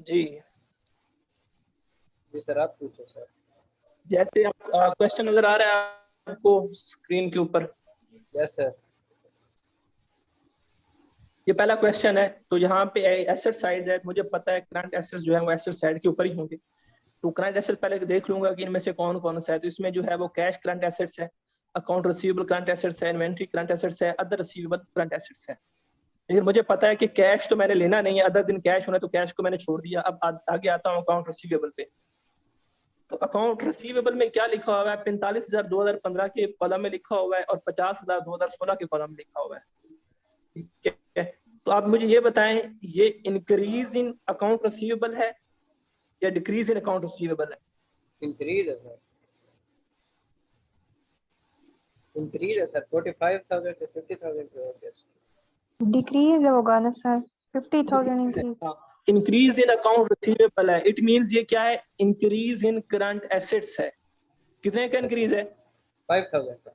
जी जी sir, आप पूछो sir. जैसे आप क्वेश्चन नजर आ रहा है आपको स्क्रीन के ऊपर? Yes sir. ये पहला क्वेश्चन है। तो यहाँ पे एसेट साइड है, मुझे पता है करंट एसेट्स जो है वो एसेट साइड के ऊपर ही होंगे। तो करंट एसेट्स पहले देख लूंगा कि इनमें से कौन कौन सा है। तो इसमें जो है वो कैश करंट एसेट्स है, अकाउंट रिसीवेबल करंट एसेट्स है, इन्वेंट्री करंट एसेट्स है, अदर रिसीवेबल करंट एसेट्स है। लेकिन मुझे पता है कि कैश तो मैंने लेना नहीं है, अदर दिन कैश होना, तो कैश को मैंने छोड़ दिया। अब आगे आता हूँ अकाउंट रिसीवेबल पे। तो अकाउंट रिसीवेबल में क्या लिखा हुआ है? 45,000 2015 के कॉलम में लिखा हुआ है और 50,000 2016 के कॉलम में लिखा हुआ है। ठीक है, तो आप मुझे ये बताएं, ये इंक्रीज इन अकाउंट रिसीवेबल है या डिक्रीज इन अकाउंट रिसीवेबल है? इंक्रीज है सर, इंक्रीज है सर। 45,000 से 50,000 पे हो गया। डिक्रीज होगा ना sir, 50,000 increase. Increase in account receivable है, इट मींस ये क्या है? इंक्रीज इन करंट एसेट्स है। कितने का इंक्रीज है? 5,000 का।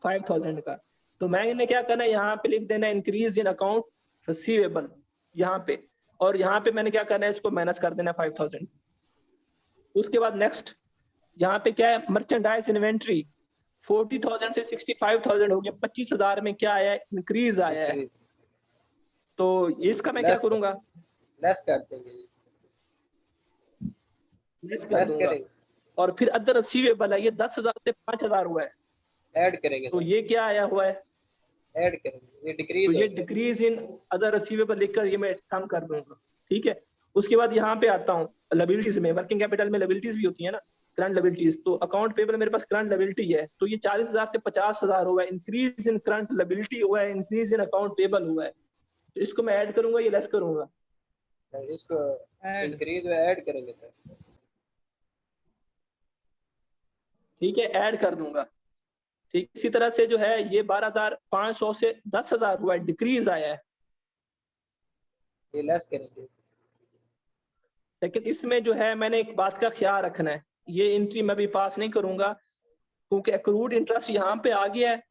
5,000 का। तो मैंने क्या करना है, यहाँ पे लिख देना इंक्रीज इन अकाउंट रिसीवेबल यहाँ पे, और यहाँ पे मैंने क्या करना है, इसको माइनस कर देना 5,000। उसके बाद नेक्स्ट यहाँ पे क्या है? मर्चेंडाइज इन्वेंट्री 40,000 से 65,000 हो गया, 25,000 में क्या आया है? इंक्रीज आया है। तो इसका मैं क्या करूंगा? लेस कर देंगे, लेस कर दूंगा। और फिर अदर रिसीवेबल है, ये 10,000 से 5,000 हुआ है, ऐड करेंगे। तो ये क्या आया हुआ है? ऐड करेंगे, ये डिक्रीज। तो ये डिक्रीज इन अदर रिसीवेबल लिखकर ये मैं कम कर दूंगा। ठीक है, उसके बाद यहाँ पे आता हूँ लायबिलिटीज में। वर्किंग कैपिटल में लायबिलिटीज भी होती है ना, करंट लायबिलिटीज। तो अकाउंट पेबल मेरे पास करंट लायबिलिटी है, तो ये 40,000 से 50,000 हुआ है, इंक्रीज इन करंट लायबिलिटी हुआ है, इंक्रीज इन अकाउंट पेबल हुआ है। तो इसको मैं ऐड करूंगा, ये लेस करूंगा? इसको इंक्रीज में ऐड करेंगे सर। ठीक है, ऐड कर दूंगा। ठीक, इसी तरह से जो है ये 12,500 से 10,000 हुआ है, डिक्रीज आया है। ये लेस करेंगे। लेकिन इसमें जो है मैंने एक बात का ख्याल रखना है, ये एंट्री मैं भी पास नहीं करूंगा, क्योंकि अक्रूड इंटरेस्ट यहाँ पे आ गया है,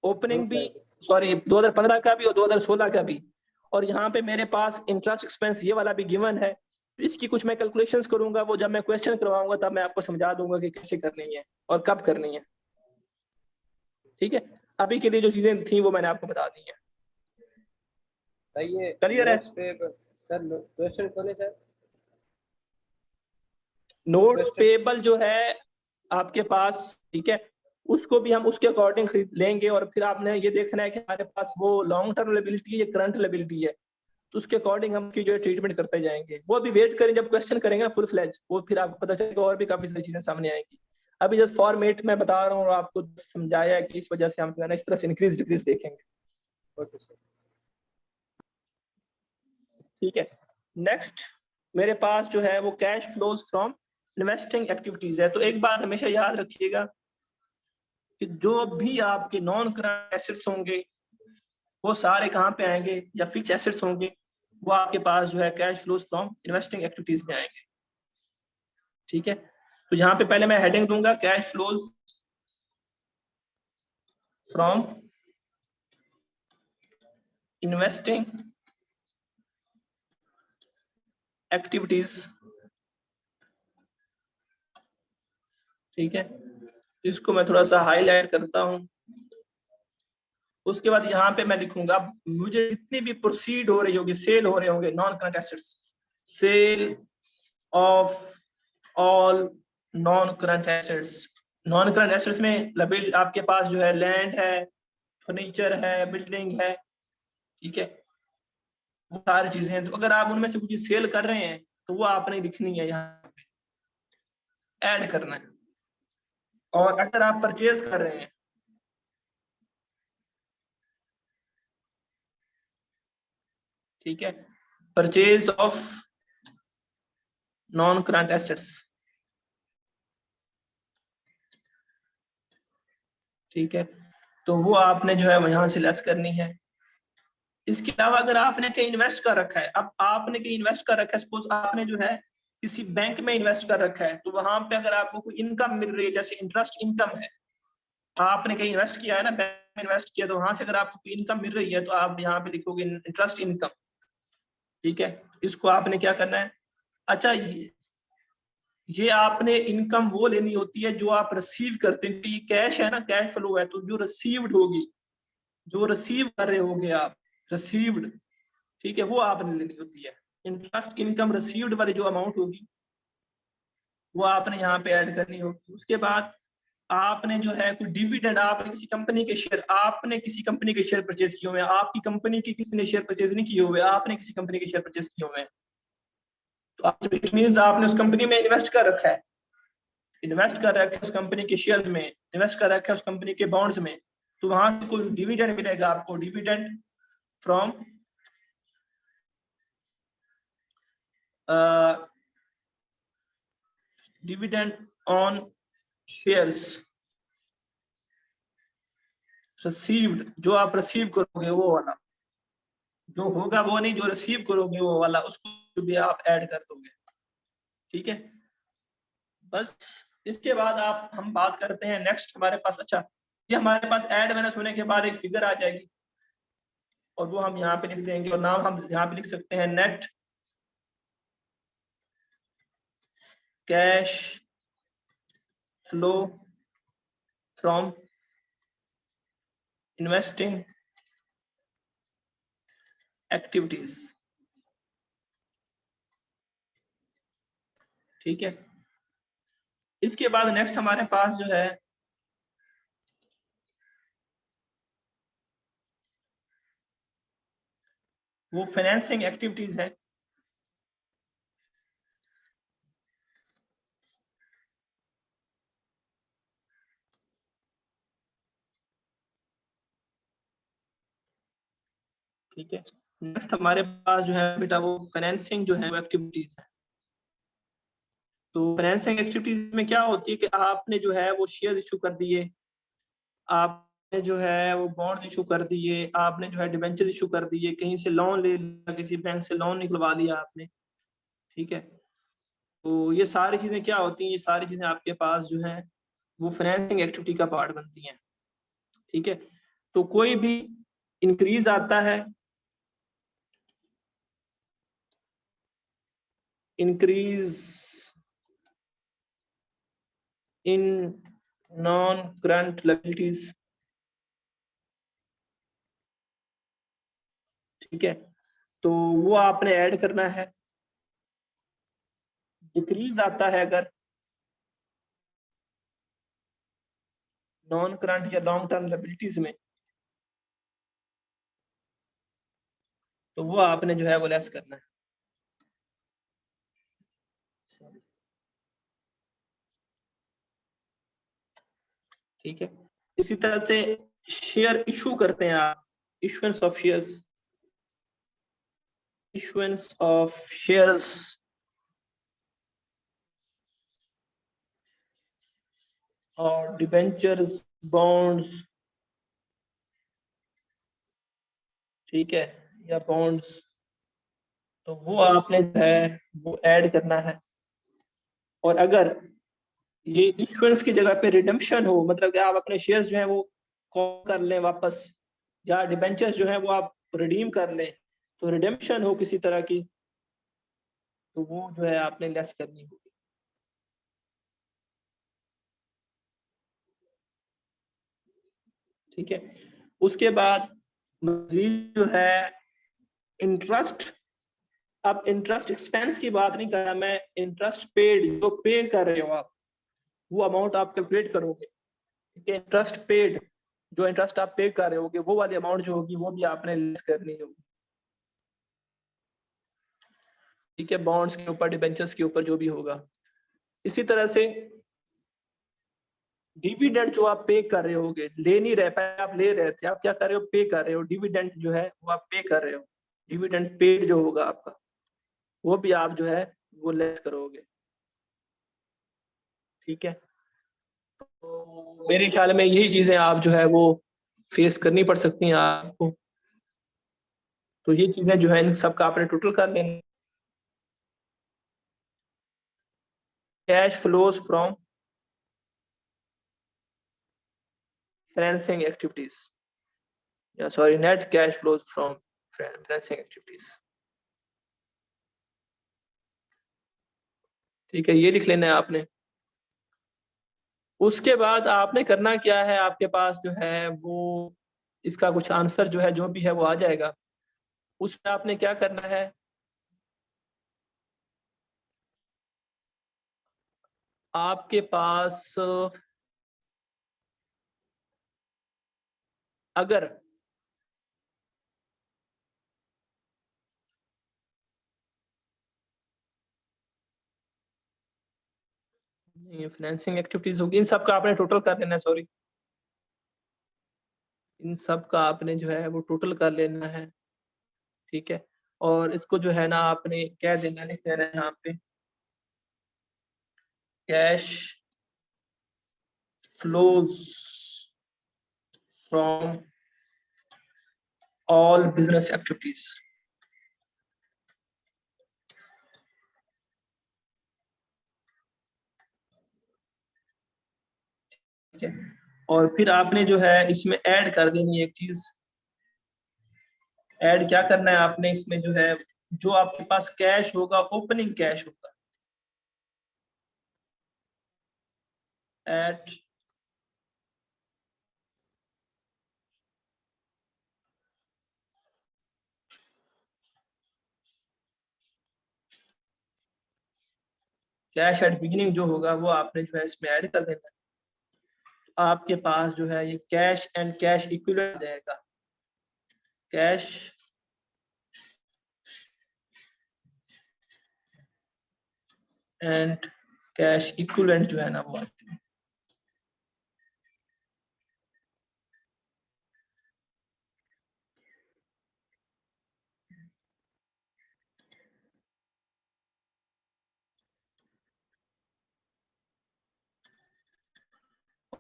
ओपनिंग भी, सॉरी 2015 का भी और 2016 का भी, और यहाँ पे मेरे पास इंटरेस्ट एक्सपेंस ये वाला भी गिवन है। तो इसकी कुछ मैं कैलकुलेशंस करूंगा, वो जब मैं क्वेश्चन करवाऊंगा तब मैं आपको समझा दूंगा कि कैसे करनी है और कब करनी है। ठीक है, अभी के लिए जो चीजें थी वो मैंने आपको बता दी है। क्लियर है? सर क्वेश्चन खोले सर। नोट्स पेबल जो है आपके पास, ठीक है, उसको भी हम उसके अकॉर्डिंग खरीद लेंगे, और फिर आपने ये देखना है कि हमारे पास वो लॉन्ग टर्म लायबिलिटी है या करंट लायबिलिटी है, तो उसके अकॉर्डिंग हम की जो है ट्रीटमेंट करते जाएंगे। वो अभी वेट करें, जब क्वेश्चन करेंगे फुल फ्लैज, वो फिर आपको पता चलेगा और भी काफी सारी चीजें सामने आएंगी। अभी जस्ट फॉर्मेट में बता रहा हूँ और आपको समझाया कि इस वजह से हम इस तरह से इंक्रीज डिक्रीज देखेंगे। ठीक है, नेक्स्ट मेरे पास जो है वो cash flows from investing activities है। तो एक बात हमेशा याद रखिएगा कि जो भी आपके नॉन करंट एसेट्स होंगे वो सारे कहाँ पे आएंगे, या फिक्स एसेट्स होंगे वो आपके पास जो है cash flows from investing activities में आएंगे। ठीक है, तो यहाँ पे पहले मैं हेडिंग दूंगा cash flows from investing activities. ठीक है, इसको मैं थोड़ा सा हाईलाइट करता हूं। उसके बाद यहाँ पे मैं लिखूंगा मुझे जितनी भी प्रोसीड हो रही होगी, सेल हो रहे होंगे non current assets, sale of all non current assets. Non current assets में लबिल आपके पास जो है लैंड है, फर्नीचर है, बिल्डिंग है, ठीक है, वो सारी चीजें हैं। तो अगर आप उनमें से कुछ सेल कर रहे हैं तो वो आपने लिखनी है, यहाँ पे ऐड करना है। और अगर आप परचेज कर रहे हैं, ठीक है, purchase of non current assets, ठीक है, तो वो आपने जो है यहाँ से लेस करनी है। इसके अलावा अगर आपने कहीं इन्वेस्ट कर रखा है, अब आपने कहीं इन्वेस्ट कर रखा है, सपोज आपने जो है किसी बैंक में इन्वेस्ट कर रखा है, तो वहां पे अगर आपको कोई इनकम मिल रही है, जैसे इंटरेस्ट इनकम है, आपने कहीं इन्वेस्ट किया है ना, बैंक में इन्वेस्ट किया, तो वहां से अगर आपको इनकम मिल रही है तो आप यहाँ पे लिखोगे इंटरेस्ट इनकम। ठीक है, इसको आपने क्या करना है, अच्छा ये आपने इनकम वो लेनी होती है जो आप रिसीव करते हैं, ये कैश है ना, कैश फ्लो है, तो जो रिसीव्ड होगी, जो रिसीव कर रहे होगे आप, रिसीव्ड, ठीक है, वो आपने लेनी होती है। इंटरेस्ट इनकम रिसीव्ड वाली जो अमाउंट होगी वो आपने यहाँ पे ऐड करनी होगी। उसके बाद आपने जो है कोई डिविडेंड, आपने किसी कंपनी के शेयर, आपने किसी कंपनी के शेयर परचेज किए हुए हैं, आपकी कंपनी के किसी ने शेयर परचेज नहीं किए हुए, आपने किसी कंपनी के शेयर परचेज किए हुए हैं, तो इट मींस आपने उस कंपनी में इन्वेस्ट कर रखा है, इन्वेस्ट कर रखा है उस कंपनी के शेयर्स में, इन्वेस्ट कर रखा है उस कंपनी के बॉन्ड्स में, तो वहां से कोई डिविडेंड मिलेगा आपको, dividend from dividend on shares received, जो आप रिसीव करोगे वो वाला, जो होगा वो नहीं, जो रिसीव करोगे वो वाला, उसको भी आप ऐड कर दोगे। ठीक है, बस इसके बाद आप हम बात करते हैं नेक्स्ट हमारे पास, अच्छा ये हमारे पास ऐड माइनस होने के बाद एक फिगर आ जाएगी और वो हम यहाँ पे लिख देंगे, और नाम हम यहाँ पे लिख सकते हैं net cash flow from investing activities. ठीक है, इसके बाद नेक्स्ट हमारे पास जो है वो फाइनेंसिंग एक्टिविटीज है। ठीक है, नेक्स्ट हमारे पास जो है बेटा वो फाइनेंसिंग जो है वो एक्टिविटीज है। तो फाइनेंसिंग एक्टिविटीज में क्या होती है कि आपने जो है वो शेयर इशू कर दिए, आपने जो है वो बॉन्ड इशू कर दिए, आपने जो है डिबेंचर इशू कर दिए, कहीं से लोन ले लिया, किसी बैंक से लोन निकलवा लिया आपने। ठीक है, तो ये सारी चीजें क्या होती हैं, ये सारी चीजें आपके पास जो है वो फाइनेंसिंग एक्टिविटी का पार्ट बनती हैं। ठीक है, तो कोई भी इंक्रीज आता है, increase in non current liabilities, ठीक है, तो वो आपने ऐड करना है। डिक्रीज आता है अगर नॉन करंट या लॉन्ग टर्म लायबिलिटीज में, तो वो आपने जो है वो लेस करना है। ठीक है, इसी तरह से शेयर इशू करते हैं आप, issuance of shares, issuance of shares और डिबेंचर्स, बॉन्ड्स, ठीक है, या बॉन्ड्स, तो वो आपने जो है वो ऐड करना है। और अगर ये इशुएंस की जगह पे रिडेम्पशन हो, मतलब कि आप अपने शेयर्स जो है वो कॉल कर लें वापस, या डिबेंचर्स जो है वो आप रिडीम कर लें, तो रिडेम्पशन हो किसी तरह की, तो वो जो है आपने लेस करनी होगी। ठीक है, उसके बाद मजीद जो है इंटरेस्ट, अब इंटरेस्ट एक्सपेंस की बात नहीं कर रहा मैं, इंटरेस्ट पेड, जो पे कर रहे हो आप वो अमाउंट आप कैलकुलेट करोगे। ठीक है, इंटरेस्ट पेड, जो इंटरेस्ट आप पे कर रहे होगे वो वाली अमाउंट जो होगी वो भी आपने लेस करनी होगी। ठीक है, बॉन्ड्स के ऊपर, डिबेंचर्स के ऊपर जो भी होगा। इसी तरह से डिविडेंड जो आप पे कर रहे होगे, ले नहीं रहे, पहले आप ले रहे थे, आप क्या कर रहे हो, पे कर रहे हो, डिविडेंड जो है वो आप पे कर रहे हो, डिविडेंड पेड जो होगा आपका वो भी आप जो है वो लेस करोगे। ठीक है, तो मेरे ख्याल में यही चीजें आप जो है वो फेस करनी पड़ सकती हैं आपको। तो ये चीजें जो है इन सबका आपने टोटल कर लेना। Cash flows from financing activities, या sorry net cash flows from financing activities. ठीक है, ये लिख लेना है आपने। उसके बाद आपने करना क्या है, आपके पास जो है वो इसका कुछ आंसर जो है जो भी है वो आ जाएगा। उसमें आपने क्या करना है, आपके पास अगर ये फाइनेंसिंग एक्टिविटीज होगी, इन सब का आपने टोटल कर लेना है, सॉरी, इन सब का आपने जो है वो टोटल कर लेना है। ठीक है, और इसको जो है ना आपने क्या देना, लिख देना है यहाँ पे cash flows from all business activities. ठीक है, और फिर आपने जो है इसमें ऐड कर देनी है एक चीज। ऐड क्या करना है आपने इसमें जो है, जो आपके पास कैश होगा, ओपनिंग कैश होगा, एट कैश एट बिगिनिंग जो होगा वो आपने जो है इसमें ऐड कर देना है। तो आपके पास जो है ये कैश एंड कैश इक्विवेलेंट जाएगा, कैश एंड कैश इक्विवेलेंट जो है ना वो आते हैं।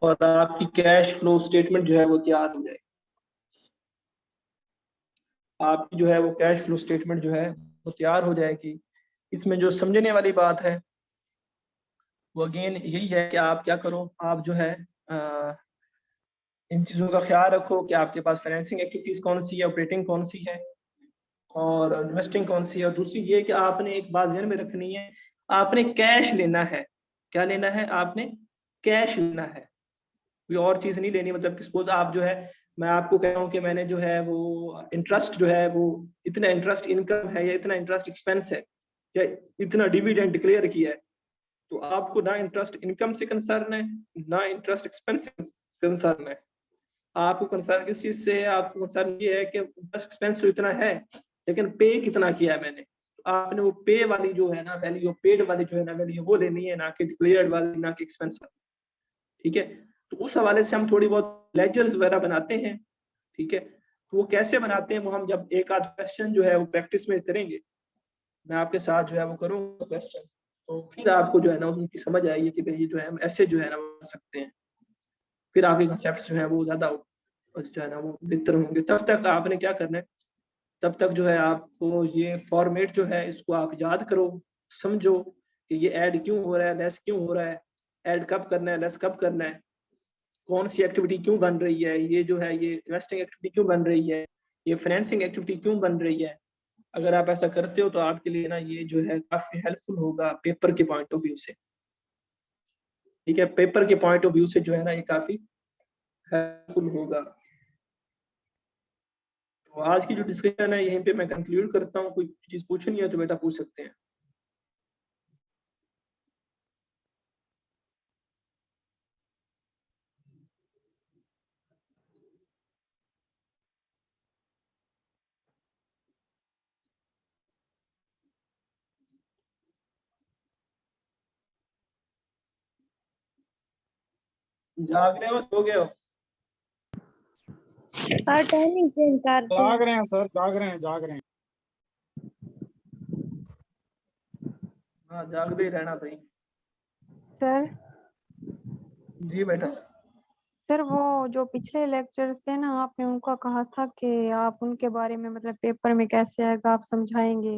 और आपकी कैश फ्लो स्टेटमेंट जो है वो तैयार हो जाएगी। आपकी जो है वो कैश फ्लो स्टेटमेंट जो है वो तैयार हो जाएगी। इसमें जो समझने वाली बात है वो अगेन यही है कि आप क्या करो, आप जो है इन चीज़ों का ख्याल रखो कि आपके पास फाइनेंसिंग एक्टिविटीज़ कौन सी है, ऑपरेटिंग कौन सी है और इन्वेस्टिंग कौन सी है। और दूसरी ये कि आपने एक बात ध्यान में रखनी है, आपने कैश लेना है। क्या लेना है, आपने कैश लेना है, कोई और चीज़ नहीं लेनी। मतलब कि सपोज आप जो है, मैं आपको कह रहा हूँ कि मैंने जो है वो इंटरेस्ट जो है वो इतना इंटरेस्ट इनकम है या इतना इंटरेस्ट एक्सपेंस है या इतना डिविडेंड डिक्लेयर किया है, तो आपको ना इंटरेस्ट इनकम से कंसर्न है ना इंटरेस्ट एक्सपेंस से कंसर्न है। आपको कंसर्न किस चीज से है, आपको कंसर्न ये है कि बस एक्सपेंस तो इतना है लेकिन पे कितना किया है मैंने। तो आपने वो पे वाली जो है ना वैल्यू, पेड वाली जो है ना वैल्यू वो लेनी है, ना कि डिक्लेयर्ड वाली, ना कि एक्सपेंस वाली। ठीक है, तो उस हवाले से हम थोड़ी बहुत लेजर्स वगैरह बनाते हैं। ठीक है, तो वो कैसे बनाते हैं वो हम जब एक आध क्वेश्चन जो है वो प्रैक्टिस में करेंगे, मैं आपके साथ जो है वो करूँगा क्वेश्चन, तो फिर आपको जो है ना उनकी समझ आएगी कि भाई ये जो है हम ऐसे जो है ना कर सकते हैं। फिर आपके कंसेप्ट जो है वो ज्यादा जो है ना वो बेहतर होंगे। तब तक आपने क्या करना है, तब तक जो है आपको ये फॉर्मेट जो है इसको आप याद करो, समझो कि ये ऐड क्यों हो रहा है, लेस क्यों हो रहा है, ऐड कब करना है, लेस कब करना है, कौन सी एक्टिविटी क्यों बन रही है, ये जो है ये इन्वेस्टिंग एक्टिविटी क्यों बन रही है, ये फाइनेंसिंग एक्टिविटी क्यों बन रही है। अगर आप ऐसा करते हो तो आपके लिए ना ये जो है काफी हेल्पफुल होगा पेपर के पॉइंट ऑफ व्यू से। ठीक है, पेपर के पॉइंट ऑफ व्यू से जो है ना ये काफी हेल्पफुल होगा। तो आज की जो डिस्कशन है यहीं पे मैं कंक्लूड करता हूँ। कोई चीज पूछनी है तो बेटा पूछ सकते हैं। जाग रहे हो, सो गए हो? सर टाइमिंग चेंज करते जाग हैं। रहे हैं सर, जाग रहे हैं, जाग रहे हैं। हाँ, जागते ही रहना भाई। सर जी बेटा। सर वो जो पिछले लेक्चर्स थे ना, आपने उनका कहा था कि आप उनके बारे में मतलब पेपर में कैसे आएगा आप समझाएंगे।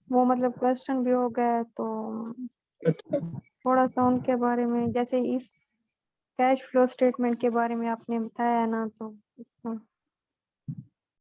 वो मतलब क्वेश्चन भी हो गया है, तो अच्छा, थोड़ा सा उनके बारे में, जैसे इस कैश फ्लो स्टेटमेंट के बारे में आपने बताया ना, तो इसका